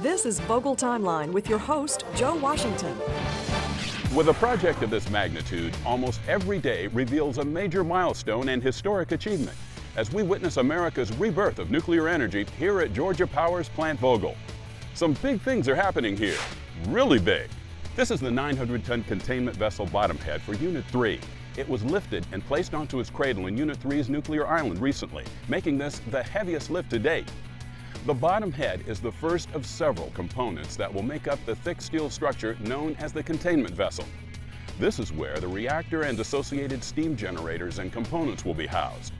This is Vogel Timeline with your host, Joe Washington. With a project of this magnitude, almost every day reveals a major milestone and historic achievement as we witness America's rebirth of nuclear energy here at Georgia Power's Plant Vogtle. Some big things are happening here, really big. This is the 900-ton containment vessel bottom head for Unit 3. It was lifted and placed onto its cradle in Unit 3's nuclear island recently, making this the heaviest lift to date. The bottom head is the first of several components that will make up the thick steel structure known as the containment vessel. This is where the reactor and associated steam generators and components will be housed.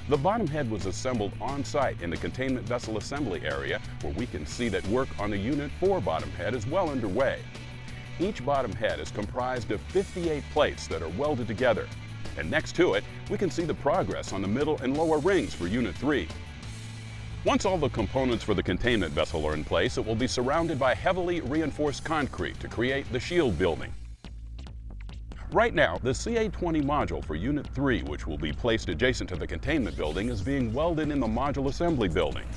The bottom head was assembled on-site in the containment vessel assembly area, where we can see that work on the Unit 4 bottom head is well underway. Each bottom head is comprised of 58 plates that are welded together. And next to it, we can see the progress on the middle and lower rings for Unit 3. Once all the components for the containment vessel are in place, it will be surrounded by heavily reinforced concrete to create the shield building. Right now, the CA-20 module for Unit 3, which will be placed adjacent to the containment building, is being welded in the module assembly building.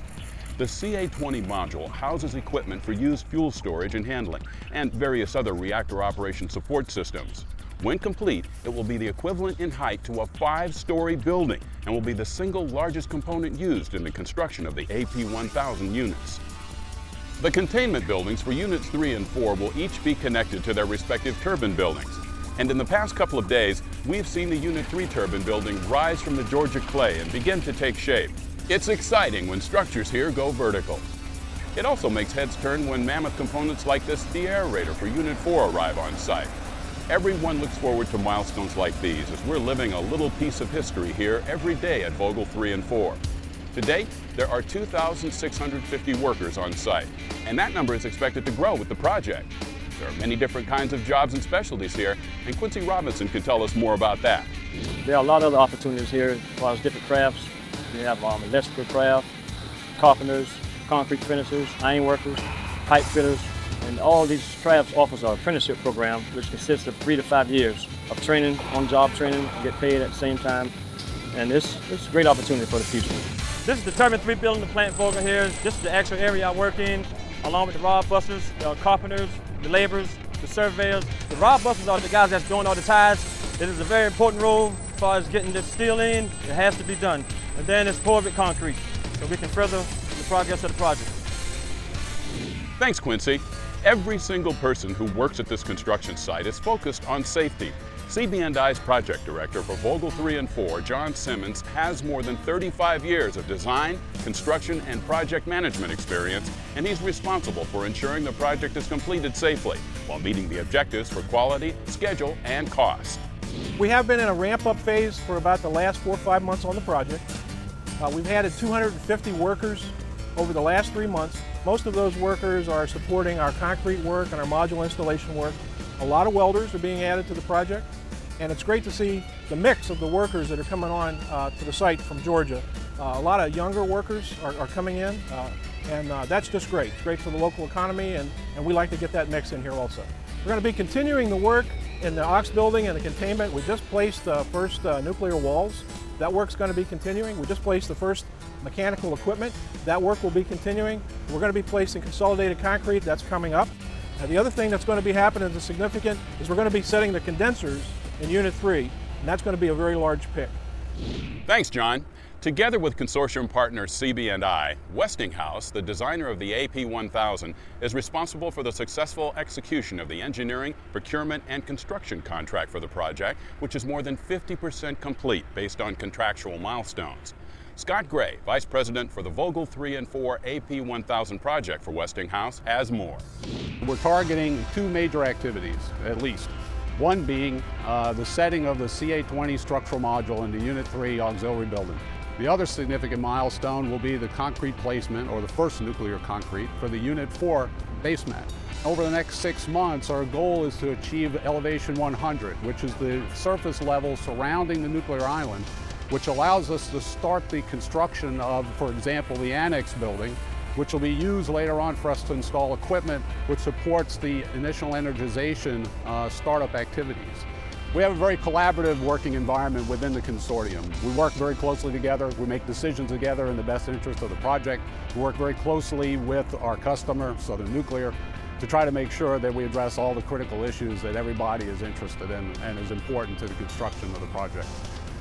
The CA-20 module houses equipment for used fuel storage and handling, and various other reactor operation support systems. When complete, it will be the equivalent in height to a 5-story building and will be the single largest component used in the construction of the AP1000 units. The containment buildings for Units 3 and 4 will each be connected to their respective turbine buildings. And in the past couple of days, we've seen the Unit 3 turbine building rise from the Georgia clay and begin to take shape. It's exciting when structures here go vertical. It also makes heads turn when mammoth components like this deaerator for Unit 4 arrive on site. Everyone looks forward to milestones like these as we're living a little piece of history here every day at Vogtle 3 and 4. To date, there are 2,650 workers on site, and that number is expected to grow with the project. There are many different kinds of jobs and specialties here, and Quincy Robinson can tell us more about that. There are a lot of other opportunities here as far as different crafts. We have electrical craft, carpenters, concrete finishers, iron workers, pipe fitters, and all these crafts offers our apprenticeship program, which consists of 3 to 5 years of training, on-job training, get paid at the same time, and it's a great opportunity for the future. This is the Turbine 3 building, the Plant Vogtle here. This is the actual area I work in, along with the rod busters, the carpenters, the laborers, the surveyors. The rod busters are the guys that's doing all the ties. It is a very important role as far as getting this steel in. It has to be done. And then it's poured with concrete, so we can further the progress of the project. Thanks, Quincy. Every single person who works at this construction site is focused on safety. CB&I's project director for Vogtle 3 and 4, John Simmons, has more than 35 years of design, construction, and project management experience, and he's responsible for ensuring the project is completed safely while meeting the objectives for quality, schedule, and cost. We have been in a ramp-up phase for about the last 4 or 5 months on the project. We've added 250 workers over the last 3 months. Most of those workers are supporting our concrete work and our module installation work. A lot of welders are being added to the project, and it's great to see the mix of the workers that are coming on to the site from Georgia. A lot of younger workers are coming in, and that's just great. It's great for the local economy, and we like to get that mix in here also. We're going to be continuing the work in the AUX building and the containment. We just placed the first nuclear walls. That work's going to be continuing. We just placed the first mechanical equipment. That work will be continuing. We're going to be placing consolidated concrete. That's coming up. The other thing that's going to be happening that's significant is we're going to be setting the condensers in Unit 3, and that's going to be a very large pick. Thanks, John. Together with consortium partner CB&I, Westinghouse, the designer of the AP1000, is responsible for the successful execution of the engineering, procurement, and construction contract for the project, which is more than 50% complete based on contractual milestones. Scott Gray, Vice President for the Vogtle 3 and 4 AP1000 project for Westinghouse, has more. We're targeting 2 major activities, at least. One being the setting of the CA-20 structural module in the Unit 3 auxiliary building. The other significant milestone will be the concrete placement, or the first nuclear concrete, for the Unit 4 base mat. Over the next 6 months, our goal is to achieve elevation 100, which is the surface level surrounding the nuclear island, which allows us to start the construction of, for example, the annex building, which will be used later on for us to install equipment which supports the initial energization startup activities. We have a very collaborative working environment within the consortium. We work very closely together. We make decisions together in the best interest of the project. We work very closely with our customer, Southern Nuclear, to try to make sure that we address all the critical issues that everybody is interested in and is important to the construction of the project.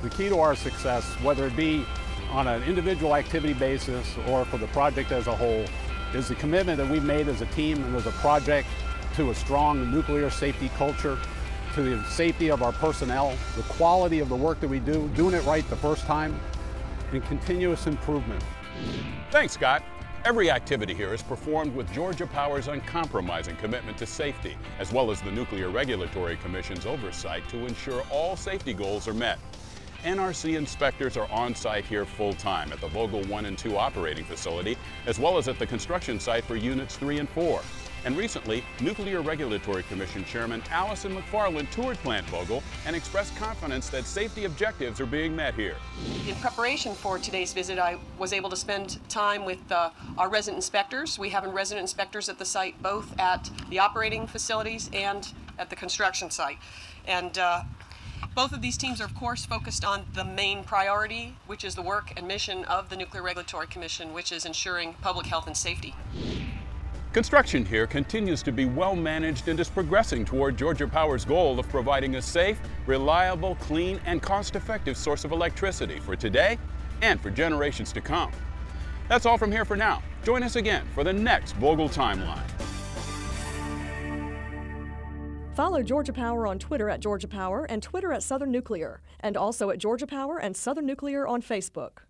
The key to our success, whether it be on an individual activity basis or for the project as a whole, is the commitment that we've made as a team and as a project to a strong nuclear safety culture, to the safety of our personnel, the quality of the work that we do, doing it right the first time, and continuous improvement. Thanks, Scott. Every activity here is performed with Georgia Power's uncompromising commitment to safety, as well as the Nuclear Regulatory Commission's oversight to ensure all safety goals are met. NRC inspectors are on site here full-time at the Vogtle 1 and 2 operating facility, as well as at the construction site for Units 3 and 4. And recently, Nuclear Regulatory Commission Chairman Allison McFarland toured Plant Vogtle and expressed confidence that safety objectives are being met here. In preparation for today's visit, I was able to spend time with our resident inspectors. We have resident inspectors at the site, both at the operating facilities and at the construction site. And both of these teams are, of course, focused on the main priority, which is the work and mission of the Nuclear Regulatory Commission, which is ensuring public health and safety. Construction here continues to be well managed and is progressing toward Georgia Power's goal of providing a safe, reliable, clean, and cost-effective source of electricity for today and for generations to come. That's all from here for now. Join us again for the next Vogtle Timeline. Follow Georgia Power on Twitter at Georgia Power and Twitter at Southern Nuclear, and also at Georgia Power and Southern Nuclear on Facebook.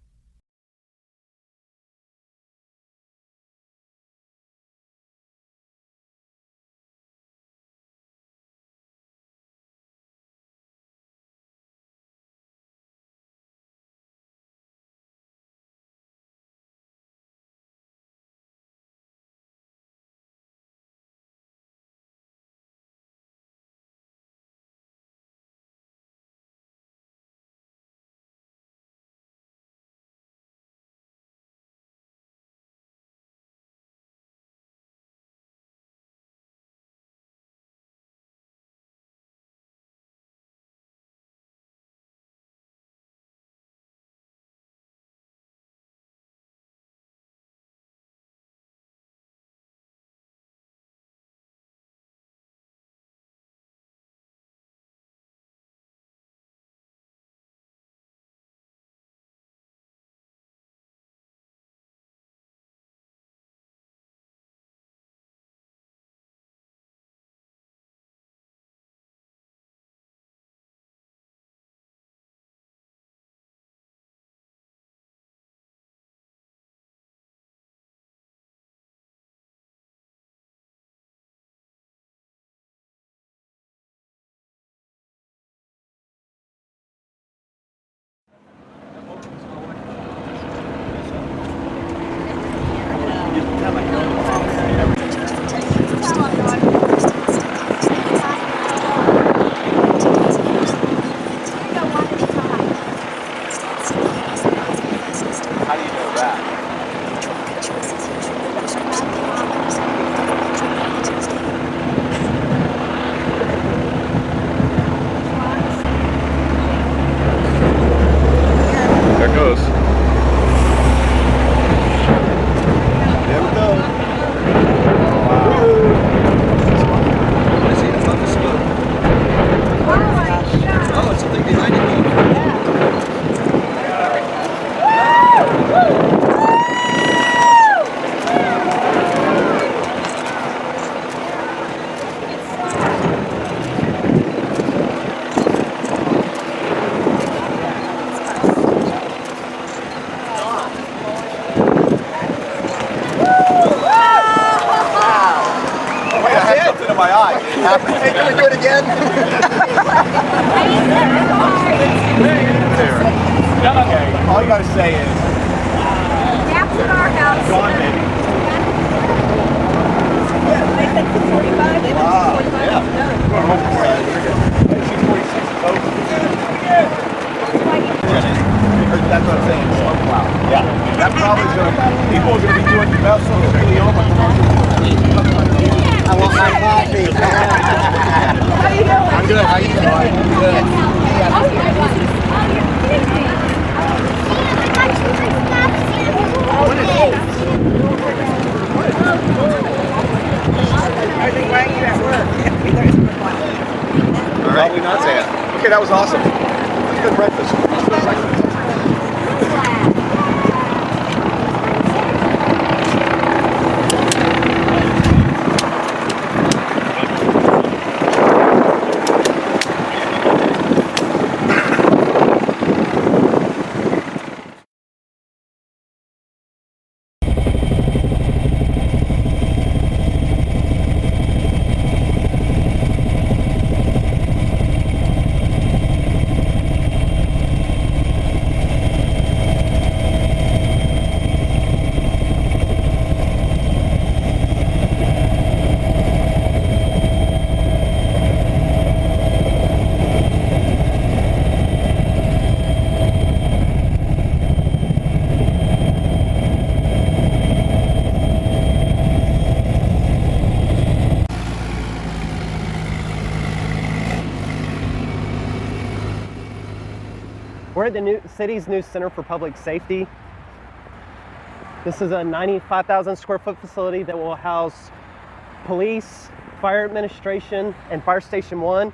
My eye. Hey, can we do it again? Okay, all you gotta say is Gaps in our house. go on, baby. They said 245. They Wow, went 245. yeah. 246 both. That's what I'm saying. Wow. Yeah. That probably is gonna, people are gonna be doing the best on the video, but I want my coffee. How you doing? I'm good. How you doing? Good. Everything right here at work. All right. Probably not saying. Okay, that was awesome. Good breakfast. We're at the city's new Center for Public Safety. This is a 95,000 square foot facility that will house police, fire administration, and Fire Station 1.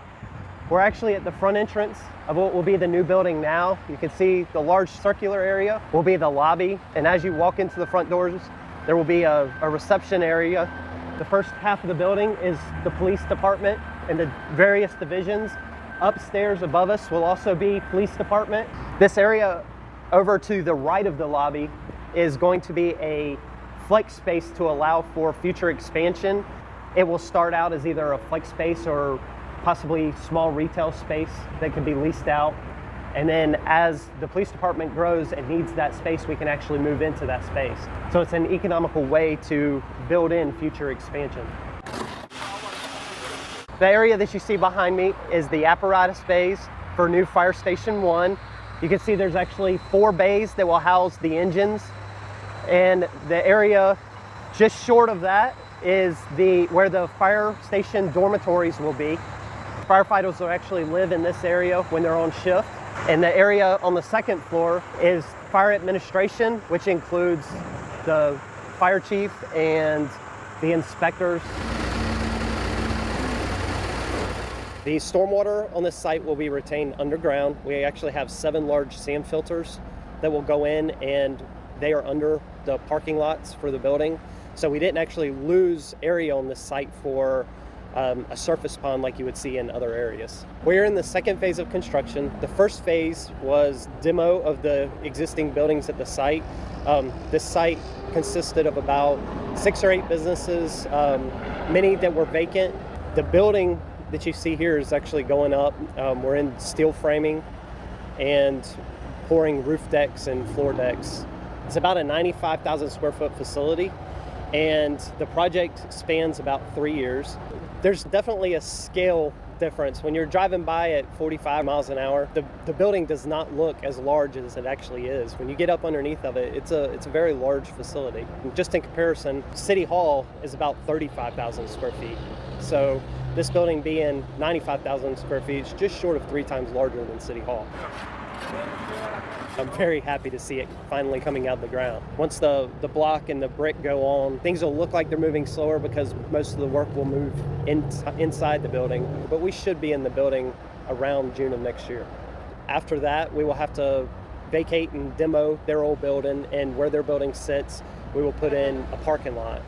We're actually at the front entrance of what will be the new building now. You can see the large circular area will be the lobby, and as you walk into the front doors, there will be a reception area. The first half of the building is the police department and the various divisions. Upstairs above us will also be police department. This area over to the right of the lobby is going to be a flex space to allow for future expansion. It will start out as either a flex space or possibly small retail space that can be leased out. And then as the police department grows and needs that space, we can actually move into that space. So it's an economical way to build in future expansion. The area that you see behind me is the apparatus bays for new Fire Station 1. You can see there's actually 4 bays that will house the engines. And the area just short of that is where the fire station dormitories will be. Firefighters will actually live in this area when they're on shift. And the area on the second floor is fire administration, which includes the fire chief and the inspectors. The stormwater on this site will be retained underground. We actually have 7 large sand filters that will go in, and they are under the parking lots for the building. So we didn't actually lose area on this site for a surface pond like you would see in other areas. We're in the second phase of construction. The first phase was demo of the existing buildings at the site. This site consisted of about 6 or 8 businesses, many that were vacant. The building that you see here is actually going up. We're in steel framing and pouring roof decks and floor decks. It's about a 95,000 square foot facility, and the project spans about 3 years. There's definitely a scale difference. When you're driving by at 45 miles an hour, the building does not look as large as it actually is. When you get up underneath of it, it's a very large facility. Just in comparison, City Hall is about 35,000 square feet. So this building being 95,000 square feet is just short of 3 times larger than City Hall. I'm very happy to see it finally coming out of the ground. Once the block and the brick go on, things will look like they're moving slower because most of the work will move inside the building, but we should be in the building around June of next year. After that, we will have to vacate and demo their old building, and where their building sits, we will put in a parking lot.